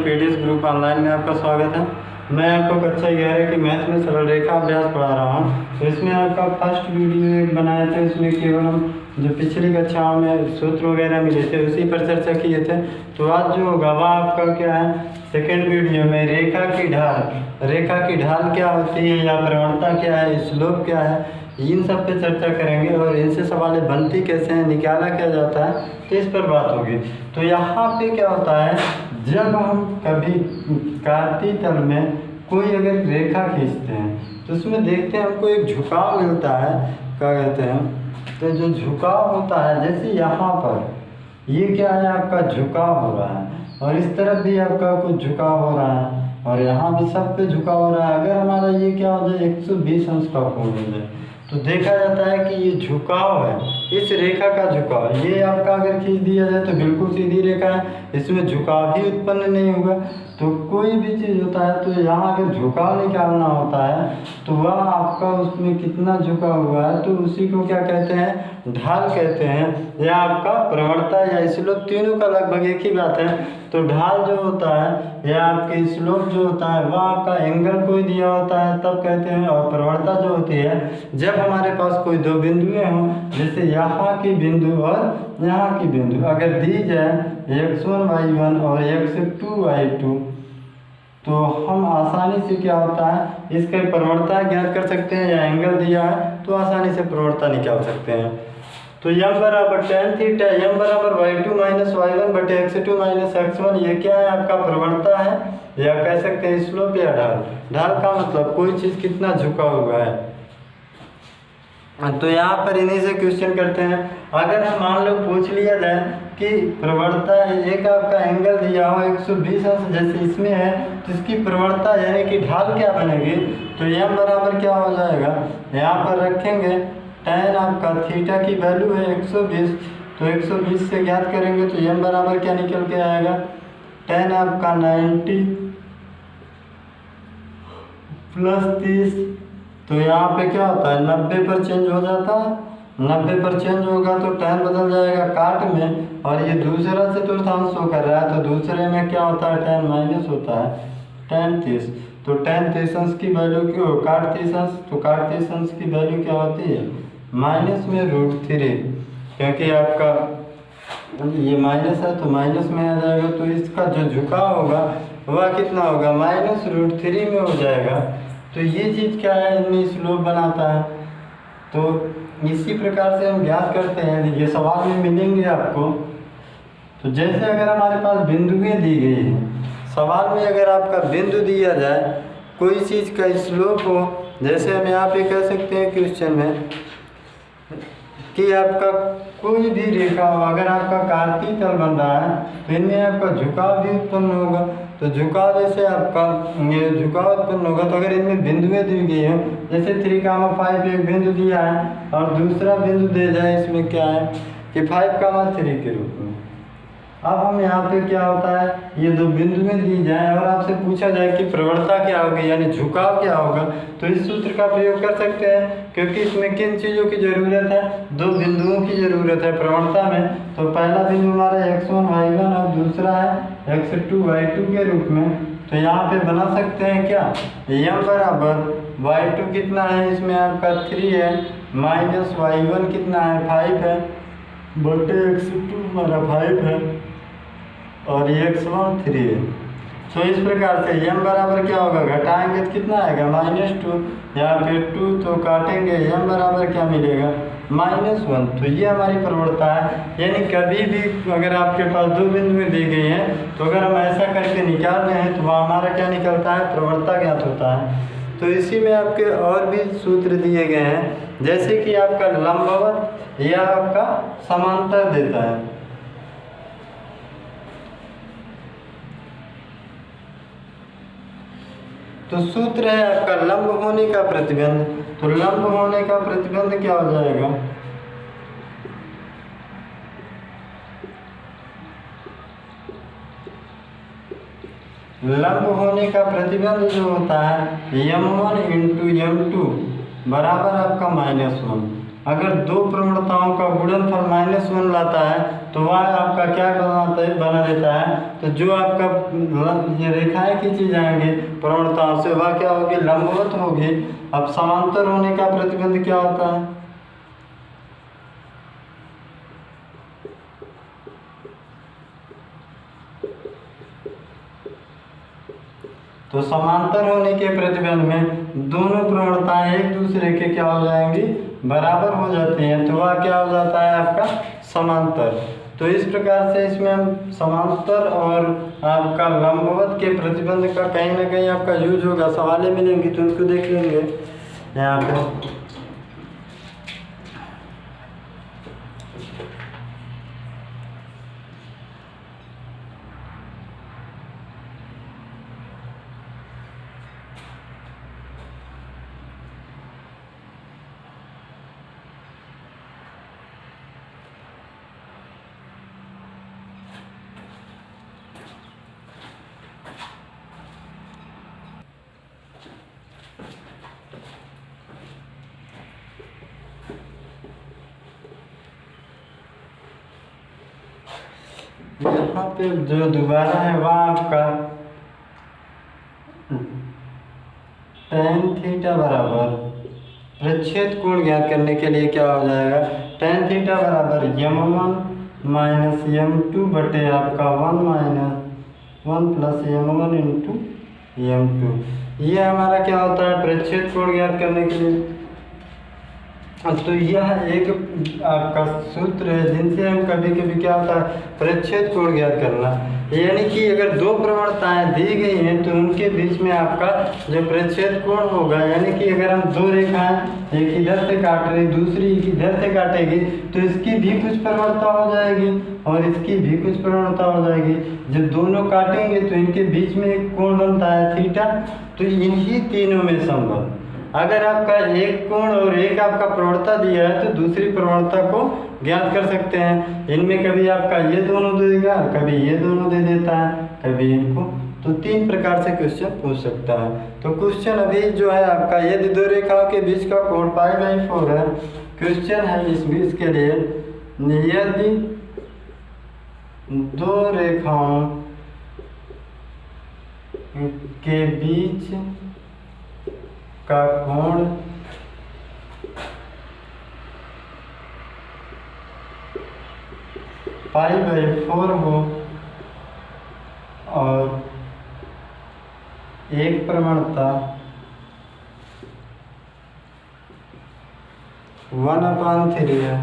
PDS group online में आपका स्वागत है। मैं आपको कक्षा 11 की मैथ में सरल रेखा अभ्यास पढ़ा रहा हूँ। तो इसमें आपका फर्स्ट वीडियो एक बनाया था, इसमें केवल हम जो पिछली कक्षाओं में सूत्र वगैरह मिले थे उसी पर चर्चा किए थे। तो आज जो होगा वह आपका क्या है, सेकेंड वीडियो में रेखा की ढाल क्या होती है या प्रवणता क्या है, स्लोप क्या है, इन सब पे चर्चा करेंगे और इनसे सवालें बनती कैसे हैं, निकाला क्या जाता है, तो इस पर बात होगी। तो यहाँ पे क्या होता है, जब हम कभी कार्तीय तल में कोई अगर रेखा खींचते हैं तो उसमें देखते हैं हमको एक झुकाव मिलता है, क्या कहते हैं, तो जो झुकाव होता है जैसे यहाँ पर ये क्या है, आपका झुकाव हो रहा है और इस तरफ भी आपका कुछ झुकाव हो रहा है और यहाँ भी सब पे झुकाव हो रहा है। अगर हमारा ये क्या हो जाए 120 अंश का कोण हो जाए तो देखा जाता है कि ये झुकाव है, इस रेखा का झुकाव, ये आपका अगर खींच दिया जाए तो बिल्कुल सीधी रेखा है, इसमें झुकाव ही उत्पन्न नहीं होगा। तो कोई भी चीज़ होता है तो यहाँ अगर झुकाव निकालना होता है तो वह आपका उसमें कितना झुका हुआ है तो उसी को क्या कहते हैं, ढाल कहते हैं, या आपका प्रवणता या स्लोप, तीनों का लगभग एक ही बात है। तो ढाल जो होता है या आपके स्लोप जो होता है वह आपका एंगल कोई दिया होता है तब कहते हैं, और प्रवणता जो होती है जब हमारे पास कोई दो बिंदुएं हों, जैसे यहाँ की बिंदु और यहाँ की बिंदु अगर दी जाए x1 y1 और x2 y2 तो हम आसानी से क्या होता है इसका प्रवणता ज्ञात कर सकते हैं, या एंगल दिया है तो आसानी से प्रवणता निकाल सकते हैं। तो m बराबर tan थीटा, m बराबर y2 माइनस y1 बटे x2 माइनस x1, ये क्या है, आपका प्रवणता है या कह सकते हैं स्लोप या ढाल। ढाल का मतलब कोई चीज़ कितना झुका हुआ है। तो यहाँ पर इन्हीं से क्वेश्चन करते हैं। अगर हम मान लो पूछ लिया जाए कि प्रवणता एक आपका एंगल दिया हो 120 अंश जैसे इसमें है तो इसकी प्रवणता यानी कि ढाल क्या बनेगी, तो m बराबर क्या हो जाएगा, यहाँ पर रखेंगे tan आपका थीटा की वैल्यू है 120, तो 120 से ज्ञात करेंगे तो m बराबर क्या निकल के आएगा, tan आपका 90 प्लस 30, तो यहाँ पे क्या होता है 90 पर चेंज हो जाता है, 90 पर चेंज होगा तो tan बदल जाएगा काट में, और ये दूसरा चतुर्थांश शो कर रहा है तो दूसरे में क्या होता है tan माइनस होता है tan 30, तो tan 30 अंश की वैल्यू क्यों, काट 30 अंश, तो काट 30 अंश की वैल्यू क्या होती है माइनस में √3, क्योंकि आपका ये माइनस है तो माइनस में आ जाएगा, तो इसका जो झुकाव होगा वह कितना होगा माइनस √3 में हो जाएगा। तो ये चीज़ क्या है, इनमें स्लोप बनाता है। तो इसी प्रकार से हम ज्ञात करते हैं, ये सवाल में मिलेंगे आपको। तो जैसे अगर हमारे पास बिंदुएं दी गई हैं, सवाल में अगर आपका बिंदु दिया जाए कोई चीज़ का स्लोप हो, जैसे हम यहाँ पे कह सकते हैं क्वेश्चन में कि आपका कोई भी रेखा हो, अगर आपका कार्तीय तल बन रहा है तो इनमें आपका झुकाव भी उत्पन्न होगा। तो झुकाव जैसे आपका ये झुकाव उत्पन्न होगा तो अगर इनमें बिंदुएं दी गई हैं, जैसे 3,5 एक बिंदु दिया है और दूसरा बिंदु दे जाए इसमें क्या है कि 5,3 के रूप में। अब हम यहाँ पे क्या होता है, ये दो बिंदुएं दी जाए और आपसे पूछा जाए कि प्रवणता क्या होगी यानी झुकाव क्या होगा, तो इस सूत्र का प्रयोग कर सकते हैं, क्योंकि इसमें किन चीज़ों की ज़रूरत है, दो बिंदुओं की ज़रूरत है प्रवणता में। तो पहला बिंदु हमारा x1 y1 और दूसरा है x2 y2 के रूप में। तो यहाँ पे बना सकते हैं क्या, m बराबर y2 कितना है, इसमें आपका 3 है, माइनस y1 कितना है 5 है, बटे x2 हमारा 5 है और ये x1 3 है। तो इस प्रकार से m बराबर क्या होगा, घटाएंगे तो कितना आएगा -2, या फिर 2 तो काटेंगे m बराबर क्या मिलेगा -1। तो ये हमारी प्रवणता है, यानी कभी भी अगर आपके पास दो बिंदुएं दी गई हैं तो अगर हम ऐसा करके निकाल रहे हैं तो वह हमारा क्या निकलता है, प्रवणता ज्ञात होता है। तो इसी में आपके और भी सूत्र दिए गए हैं, जैसे कि आपका लंबवत या आपका समांतर देता है। तो सूत्र है आपका लंब होने का प्रतिबंध। तो लंब होने का प्रतिबंध क्या हो जाएगा, लंब होने का प्रतिबंध जो होता है m1 × m2 बराबर आपका -1। अगर दो प्रवणताओं का गुणनफल -1 लाता है तो वह आपका क्या बना देता है, तो जो आपका ये रेखाएं खींची जाएंगी प्रवणताओं से वह क्या होगी, लंबवत होगी। अब समांतर होने का प्रतिबंध क्या होता है, तो समांतर होने के प्रतिबंध में दोनों प्रवणताएं एक दूसरे के क्या हो जाएंगी, बराबर हो जाती हैं, तो वह क्या हो जाता है आपका समांतर। तो इस प्रकार से इसमें हम समांतर और आपका लंबवत के प्रतिबंध का कहीं ना कहीं आपका यूज होगा, सवालें मिलेंगी तो उनको देख लेंगे यहाँ पे। यहाँ पे जो दोबारा है वह आपका tan थीटा बराबर प्रच्छेद कोण ज्ञात करने के लिए क्या हो जाएगा, tan थीटा बराबर m1 माइनस m2 बटे आपका 1 minus 1 plus m1 into m2। ये हमारा क्या होता है, प्रच्छेद कोण ज्ञात करने के लिए। तो यह एक आपका सूत्र है जिनसे हम कभी कभी क्या होता है, प्रच्छेद कोण ज्ञात करना, यानी कि अगर दो प्रवणताएं दी गई हैं तो उनके बीच में आपका जो प्रच्छेद कोण होगा, यानी कि अगर हम दो रेखाएं एक इधर से काट रही दूसरी इधर से काटेगी तो इसकी भी कुछ प्रवणता हो जाएगी और इसकी भी कुछ प्रवणता हो जाएगी। जब दोनों काटेंगे तो इनके बीच में एक कोण बनता है थीटा। तो इन्हीं तीनों में संबंध, अगर आपका एक कोण और एक आपका प्रवणता दिया है तो दूसरी प्रवणता को ज्ञात कर सकते हैं। इनमें कभी आपका ये दोनों दे देगा, कभी ये दोनों दे देता है, कभी इनको, तो तीन प्रकार से क्वेश्चन पूछ सकता है। तो क्वेश्चन अभी जो है आपका, यदि दो रेखाओं के बीच का कोण π/4 है, क्वेश्चन है इसके लिए, यदि दो रेखाओं के बीच का कोण π/4 हो और एक प्रवणता 1/3 है,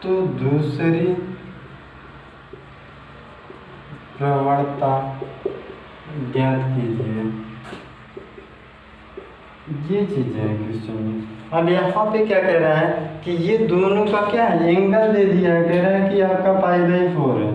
तो दूसरी प्रवणता ज्ञात कीजिए। ये चीज़ है क्वेश्चन में। अब यहाँ पे क्या कह रहा है कि ये दोनों का क्या है, एंगल दे दिया है, कह रहा है कि आपका π/4 है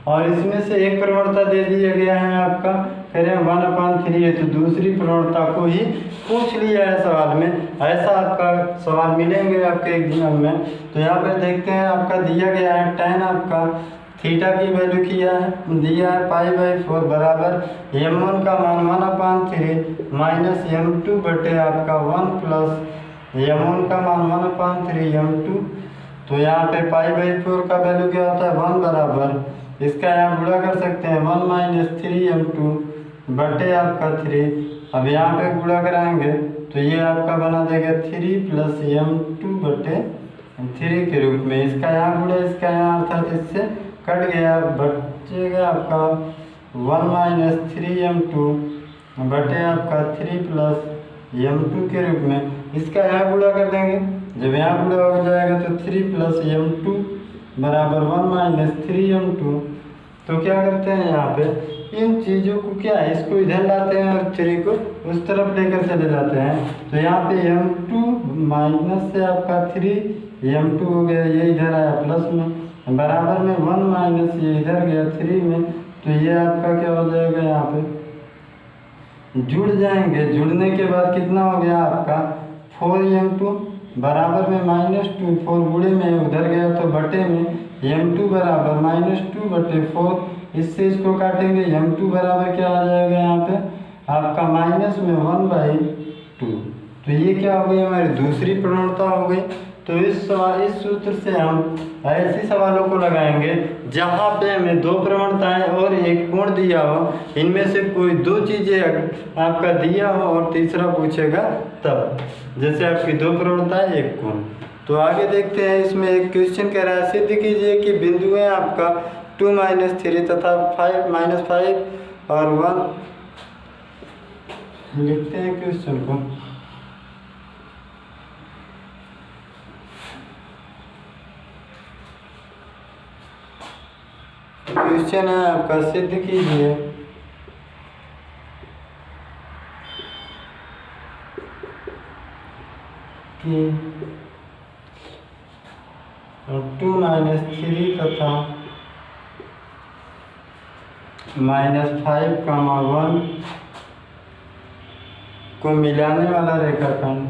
और इसमें से एक प्रवणता दे दिया गया है आपका, कह रहे हैं 1/3 है, तो दूसरी प्रवणता को ही पूछ लिया है सवाल में। ऐसा आपका सवाल मिलेंगे आपके एग्जाम में। तो यहाँ पर देखते हैं आपका दिया गया है tan आपका थीटा की वैल्यू किया है, दिया है π/4 बराबर m1 का मान 1/3 माइनस m2 बटे आपका 1 प्लस m1 का मान 1/3 m2। तो यहाँ पे π/4 का वैल्यू क्या होता है, 1 बराबर, इसका यहाँ गुणा कर सकते हैं 1 माइनस 3m2 बटे आपका 3। अब यहाँ पे गुणा कराएंगे तो ये आपका बना देगा 3 प्लस m2 बटे 3 के रूप में, इसका यहाँ गुणा इसका यहाँ, अर्थात इससे कट गया, बचेगा आपका 1 माइनस 3m2 बटे आपका 3 प्लस m2 के रूप में। इसका यहाँ गुणा कर देंगे, जब यहाँ गुणा हो जाएगा तो 3 प्लस m2 बराबर 1 माइनस 3m2। तो क्या करते हैं यहाँ पे, इन चीज़ों को क्या है, इसको इधर लाते हैं और 3 को उस तरफ लेकर चले जाते हैं। तो यहाँ पे m2 माइनस से आपका 3m2 हो गया, ये इधर आया प्लस में, बराबर में 1 माइनस ये इधर गया 3 में, तो ये आपका क्या हो जाएगा, यहाँ पे जुड़ जाएंगे। जुड़ने के बाद कितना हो गया आपका 4m2 बराबर में -2, 4 गुणे में उधर गया तो बटे में m2 बराबर -2 बटे 4। इससे इसको काटेंगे, m2 बराबर क्या आ जाएगा यहाँ पे आपका माइनस में 1/2। तो तो ये क्या हो गई, हमारी दूसरी प्रवणता हो गई। तो इस सूत्र से हम ऐसे सवालों को लगाएंगे जहाँ पे हमें दो प्रवणताएं और एक कोण दिया हो, इनमें से कोई दो चीज़ें आपका दिया हो और तीसरा पूछेगा तब, जैसे आपकी दो प्रवणताएं एक कोण। तो आगे देखते हैं, इसमें एक क्वेश्चन कह रहा है, सिद्ध कीजिए कि बिंदुएं आपका 2 - 3 तथा 5 - 5 और 1। लिखते हैं क्वेश्चन को। क्वेश्चन है आपका, सिद्ध कीजिए कि 2 - 3 तथा -5, 1 को मिलाने वाला रेखाखंड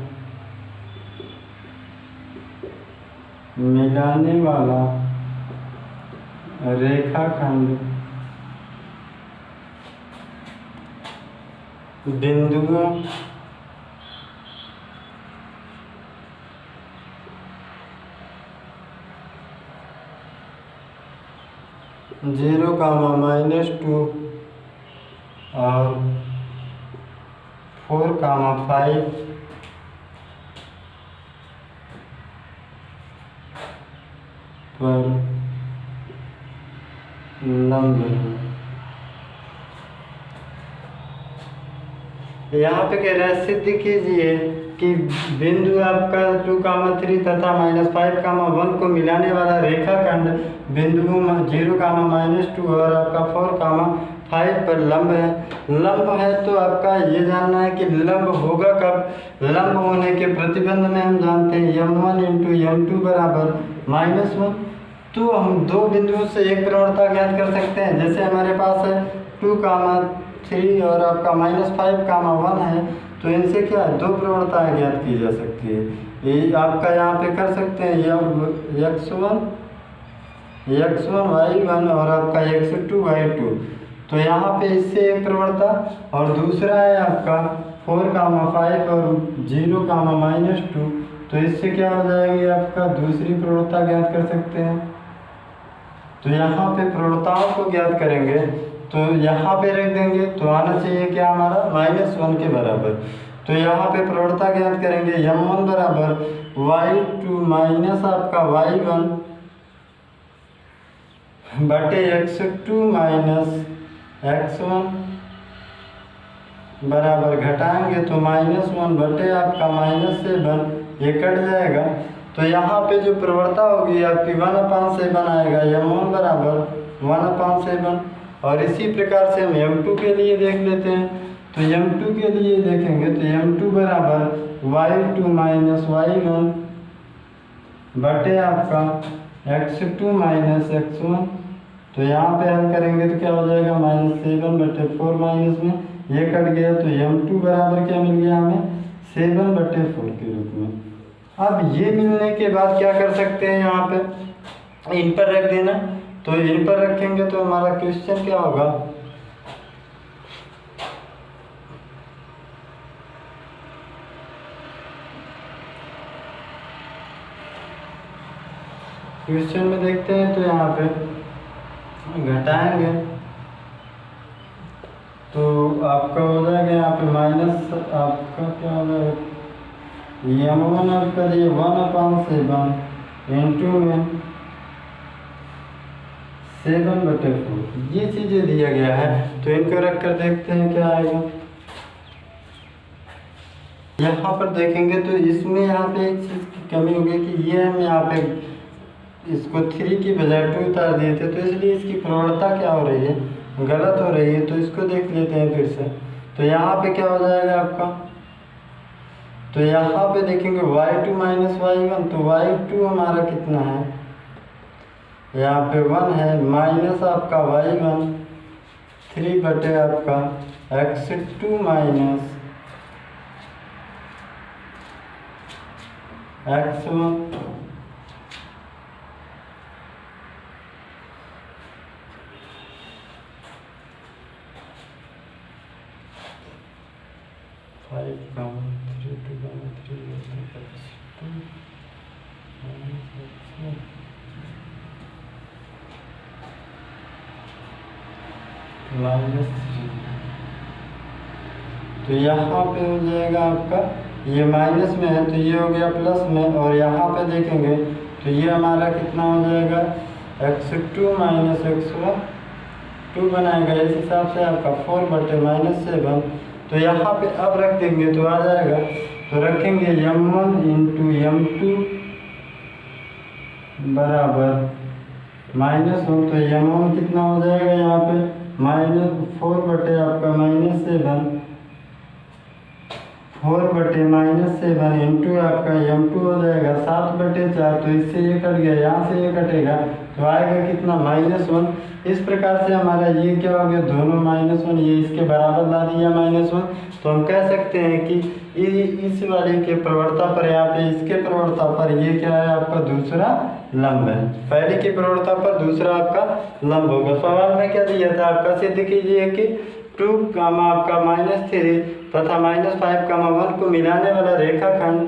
बिंदुओं 0, -2 और 4, 5 पर लंब है। यहाँ पे कह रहा है, सिद्ध कीजिए कि बिंदु आपका 2, 3 तथा -5, 1 को मिलाने वाला रेखाखंड बिंदुओं 0, -2 और आपका 4, 5 पर लंब है। लंब है तो आपका ये जानना है कि लंब होगा कब। लंब होने के प्रतिबंध में हम जानते हैं m1 × m2 बराबर -1। तो हम दो बिंदुओं से एक प्रवणता ज्ञात कर सकते हैं। जैसे हमारे पास है 2, 3 और आपका -5, 1 है, तो इनसे क्या है, दो प्रवणताएं ज्ञात की जा सकती है। ये आपका यहाँ पे कर सकते हैं x1 y1 और आपका x2 y2। तो यहाँ पे इससे एक प्रवणता, और दूसरा है आपका 4, 5 और 0, -2। तो इससे क्या हो जाएगी, आपका दूसरी प्रवणता ज्ञात कर सकते हैं। तो यहाँ पे प्रवणताओं को ज्ञात करेंगे तो यहाँ पे रख देंगे, तो आना चाहिए क्या हमारा, -1 के बराबर। तो यहाँ पे प्रवणता ज्ञात करेंगे m1 बराबर y2 माइनस आपका y1 बटे x2 माइनस x1 बराबर घटाएंगे तो -1 बटे आपका -7, ये कट जाएगा। तो यहाँ पे जो प्रवणता होगी आपकी 1/7 आएगा, m1 बराबर 1/7। और इसी प्रकार से हम m2 के लिए देख लेते हैं। तो m2 के लिए देखेंगे तो m2 बराबर y2 माइनस y1 बटे आपका x2 माइनस x1। तो यहाँ पे हल करेंगे तो क्या हो जाएगा, -7 बटे 4 माइनस में ये कट गया। तो m2 बराबर क्या मिल गया हमें, 7 बटे 4 के रूप में। अब ये मिलने के बाद क्या कर सकते हैं, यहाँ पे इन पर रख देना। तो इन पर रखेंगे तो हमारा क्वेश्चन क्या होगा, क्वेश्चन में देखते हैं। तो यहाँ पे घटाएंगे तो आपका हो जाएगा यहाँ पे माइनस, आपका क्या हो जाएगा, m1 आपका दिए 1/7 इंटू में 7/4, ये चीज़ें दिया गया है। तो इनको रख कर देखते हैं क्या आएगा। यहाँ पर देखेंगे तो इसमें यहाँ पे एक चीज़ की कमी होगी कि ये हम यहाँ पे इसको 3 की बजाय 2 उतार दिए थे, तो इसलिए इसकी प्रवणता क्या हो रही है, गलत हो रही है। तो इसको देख लेते हैं फिर से। तो यहाँ पे क्या हो जाएगा आपका, तो यहाँ पे देखेंगे y2 माइनस y1, तो y2 हमारा कितना है, यहाँ पे 1 है, माइनस आपका y1 3 बटे आपका x2 माइनस x1। तो यहाँ पे हो जाएगा आपका, ये माइनस में है तो ये हो गया प्लस में, और यहाँ पे देखेंगे तो ये हमारा कितना हो जाएगा, x2 माइनस x1 2 बनाएगा। इस हिसाब से आपका 4/-7। तो यहाँ पे अब रख देंगे तो आ जाएगा, तो रखेंगे m1 इंटू m2 बराबर -1। तो m1 कितना हो जाएगा यहाँ पे, -4/-7 4/-7 इंटू आपका m2 हो जाएगा 7/4। तो इससे ये कट गया, यहाँ से ये कटेगा तो आएगा कितना, -1। इस प्रकार से हमारा ये क्या हो गया, दोनों -1, ये इसके बराबर ला दिया -1। तो हम कह सकते हैं कि इस वाले के प्रवणता पर, यहाँ पे इसके प्रवणता पर ये क्या है आपका दूसरा लंब है। पहले की प्रवणता पर दूसरा आपका लंब होगा। सवाल में क्या दिया था आपका, सिद्ध कीजिए कि 2, आपका -3 तथा -5, 1 को मिलाने वाला रेखाखंड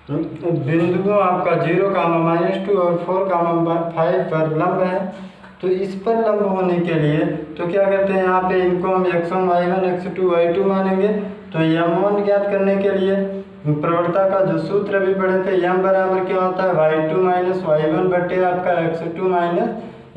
बिंदुओं आपका 0, -2 और 4, 5 पर लंब है। तो इस पर लंब होने के लिए तो क्या करते हैं, यहाँ पे इनको हम x1 y1 x2 y2 मानेंगे। तो m1 ज्ञात करने के लिए प्रवणता का जो सूत्र भी पढ़े थे, m बराबर क्या होता है, y2 माइनस y1 बटे आपका x2 माइनस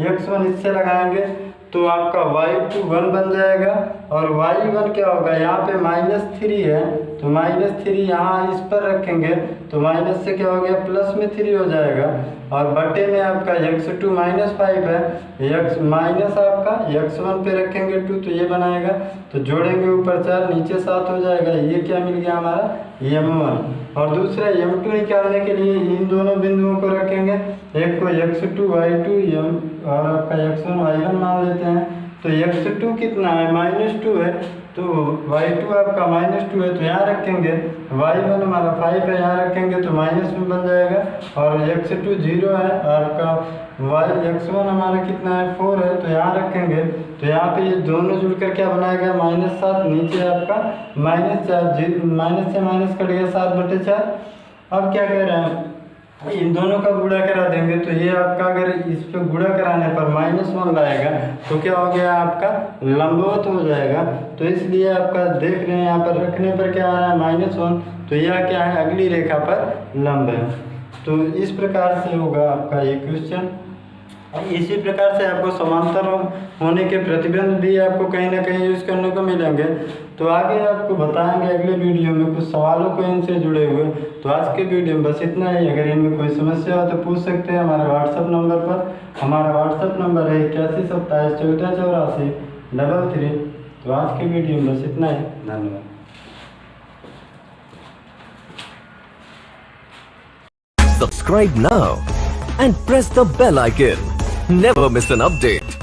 x1, इससे लगाएंगे तो आपका y2 1 बन जाएगा, और y1 क्या होगा, यहाँ पे -3 है तो -3 यहाँ इस पर रखेंगे तो माइनस से क्या हो गया, प्लस में 3 हो जाएगा, और बटे में आपका x2 -5 है, x माइनस आपका x1 पे रखेंगे 2 तो ये बनाएगा, तो जोड़ेंगे ऊपर 4 नीचे 7 हो जाएगा। ये क्या मिल गया हमारा, m1। और दूसरा m2 निकालने के लिए इन दोनों बिंदुओं को रखेंगे, एक को x2 y2 और आपका x1 y1 मान लेते हैं। तो x2 कितना है, -2 है, तो y2 आपका -2 है तो यहाँ रखेंगे, y1 हमारा 5 है यहाँ रखेंगे तो -1 बन जाएगा, और x2 0 है, आपका x1 हमारा कितना है 4 है तो यहाँ रखेंगे। तो यहाँ पे ये दोनों जुड़कर क्या बनाएगा, -7, नीचे आपका -4, माइनस से माइनस कट गया 7/4। अब क्या कह रहे हैं, इन दोनों का गुणा करा देंगे तो ये आपका, अगर इस पे गुणा कराने पर -1 लाएगा तो क्या हो गया आपका, लंबवत हो जाएगा। तो इसलिए आपका देख रहे हैं यहाँ पर रखने पर क्या आ रहा है, -1, तो यह क्या है, अगली रेखा पर लंब है। तो इस प्रकार से होगा आपका ये क्वेश्चन। इसी प्रकार से आपको समांतर होने के प्रतिबंध भी आपको कहीं ना कहीं यूज़ करने को मिलेंगे। तो आगे आपको बताएंगे अगले वीडियो में कुछ सवालों को इनसे जुड़े हुए। तो आज के वीडियो में बस इतना ही। अगर इनमें कोई समस्या हो तो पूछ सकते हैं हमारे व्हाट्सएप नंबर पर। हमारा व्हाट्सएप नंबर है 81 27 14 84 33। तो आज के वीडियो में बस इतना ही। धन्यवाद। Subscribe now and press the bell icon. Never miss an update.